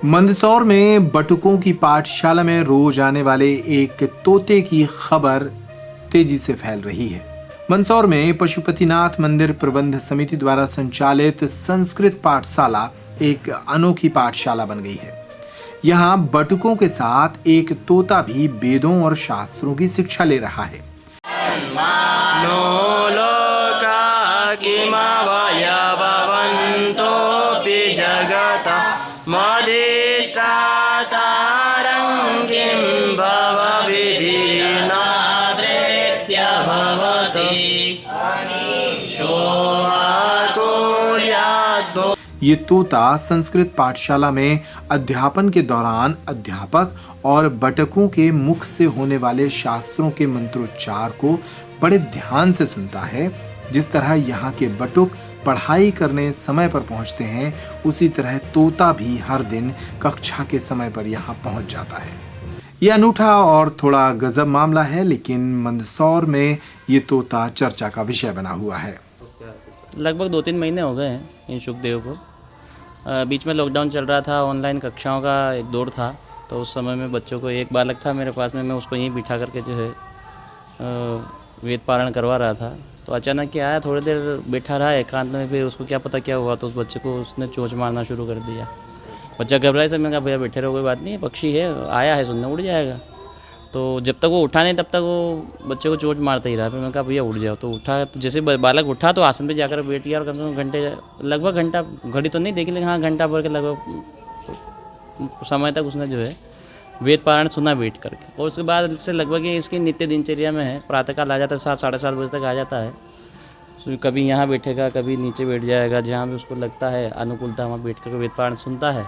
मंदसौर में बटुकों की पाठशाला में रोज आने वाले एक तोते की खबर तेजी से फैल रही है। मंदसौर में पशुपतिनाथ मंदिर प्रबंध समिति द्वारा संचालित संस्कृत पाठशाला एक अनोखी पाठशाला बन गई है। यहाँ बटुकों के साथ एक तोता भी वेदों और शास्त्रों की शिक्षा ले रहा है। नो लोका किमवय भवन्तोऽपि जगतः मदिष्टातारं किं भवविधिर्नाद्रेत्य भवति शोभाकुर्याद्भो। ये तोता संस्कृत पाठशाला में अध्यापन के दौरान अध्यापक और बटुकों के मुख से होने वाले शास्त्रों के मंत्रोच्चार को बड़े ध्यान से सुनता है। जिस तरह यहाँ के बटुक पढ़ाई करने समय पर पहुँचते हैं, उसी तरह तोता भी हर दिन कक्षा के समय पर यहाँ पहुँच जाता है। ये अनूठा और थोड़ा गजब मामला है, लेकिन मंदसौर में ये तोता चर्चा का विषय बना हुआ है। लगभग 2-3 महीने हो गए हैं इन शुकदेव को। बीच में लॉकडाउन चल रहा था, ऑनलाइन कक्षाओं का एक दौर था, तो उस समय में बच्चों को एक बालक था मेरे पास में, मैं उसको यहीं बिठा करके जो है वेद पारायण करवा रहा था। तो अचानक क्या आया, थोड़ी देर बैठा रहा एकांत में, फिर उसको क्या पता क्या हुआ, तो उस बच्चे को उसने चोंच मारना शुरू कर दिया। बच्चा घबराए से, मैं कहा भैया बैठे रहो, कोई बात नहीं, पक्षी है, आया है सुनने, उड़ जाएगा। तो जब तक वो उठा नहीं तब तक वो बच्चे को चोट मारता ही रहा। फिर मैं कहा भैया उठ जाओ, तो उठा। तो जैसे बालक उठा तो आसन पे जाकर बैठ गया और कम से कम लगभग घंटा, घड़ी तो नहीं देखी लेकिन हाँ घंटा भर के लगभग समय तक उसने जो है वेद पारायण सुना बैठ करके। और उसके बाद से लगभग ये इसकी नित्य दिनचर्या में है। प्रातःकाल आ जाता है, 7-7:30 बजे तक आ जाता है। तो कभी यहाँ बैठेगा, कभी नीचे बैठ जाएगा, जहाँ भी उसको लगता है अनुकूलता वहाँ बैठ कर वेद पारायण सुनता है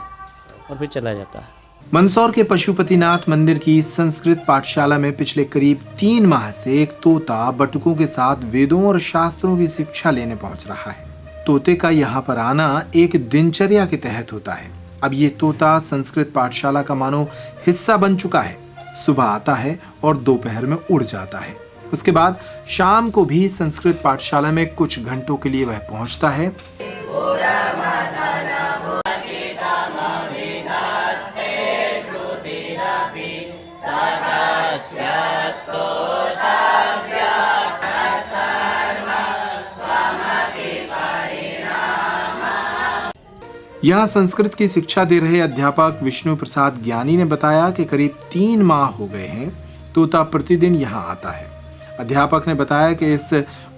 और फिर चला जाता है। मंदसौर के पशुपतिनाथ मंदिर की संस्कृत पाठशाला में पिछले करीब 3 माह से एक तोता बटुकों के साथ वेदों और शास्त्रों की शिक्षा लेने पहुंच रहा है। तोते का यहाँ पर आना एक दिनचर्या के तहत होता है। अब ये तोता संस्कृत पाठशाला का मानो हिस्सा बन चुका है। सुबह आता है और दोपहर में उड़ जाता है। उसके बाद शाम को भी संस्कृत पाठशाला में कुछ घंटों के लिए वह पहुंचता है। यहाँ संस्कृत की शिक्षा दे रहे अध्यापक विष्णु प्रसाद ज्ञानी ने बताया कि करीब 3 माह हो गए हैं तोता प्रतिदिन यहाँ आता है। अध्यापक ने बताया कि इस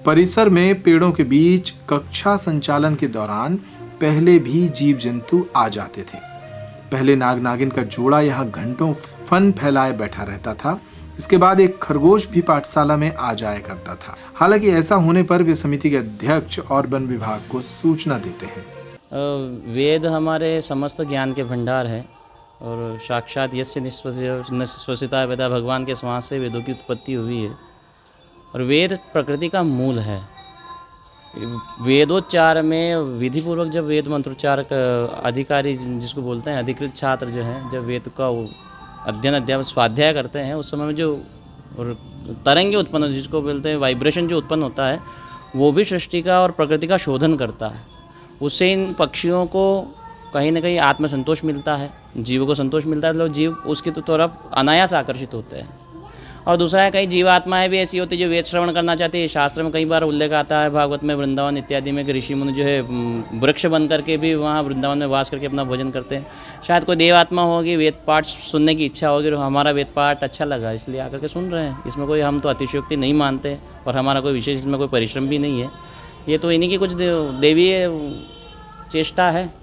परिसर में पेड़ों के बीच कक्षा संचालन के दौरान पहले भी जीव जंतु आ जाते थे। पहले नाग नागिन का जोड़ा यहाँ घंटों फन फैलाए बैठा रहता था। इसके बाद एक खरगोश भी पाठशाला में आ जाया करता था। हालांकि ऐसा होने पर वे समिति के अध्यक्ष और वन विभाग को सूचना देते हैं। वेद हमारे समस्त ज्ञान के भंडार है और साक्षात यस्य निश्वसिता वेदा, भगवान के श्वास से वेदों की उत्पत्ति हुई है। और वेद प्रकृति का मूल है। वेदोच्चार में विधिपूर्वक जब वेद मंत्रोच्चार का अधिकारी जिसको बोलते हैं अधिकृत छात्र जो हैं, जब वेद का अध्ययन अध्यापन स्वाध्याय करते हैं, उस समय में जो तरंगे उत्पन्न, जिसको बोलते हैं वाइब्रेशन जो उत्पन्न होता है, वो भी सृष्टि का और प्रकृति का शोधन करता है। उससे इन पक्षियों को कहीं ना कहीं आत्मसंतोष मिलता है, जीवों को संतोष मिलता है, लोग जीव उसकी तरफ अनायास आकर्षित होते हैं। और दूसरा है, कई जीवात्माएं भी ऐसी होती है जो वेद श्रवण करना चाहती है। शास्त्र में कई बार उल्लेख आता है, भागवत में, वृंदावन इत्यादि में, कि ऋषि मुनि जो है वृक्ष बन करके भी वहाँ वृंदावन में वास करके अपना भोजन करते हैं। शायद कोई देवात्मा होगी, वेद पाठ सुनने की इच्छा होगी और हमारा वेद पाठ अच्छा लगा इसलिए आकर के सुन रहे हैं। इसमें कोई हम तो अतिशयोक्ति नहीं मानते और हमारा कोई विशेष इसमें कोई परिश्रम भी नहीं है। ये तो इन्हीं की कुछ देवीय चेष्टा है।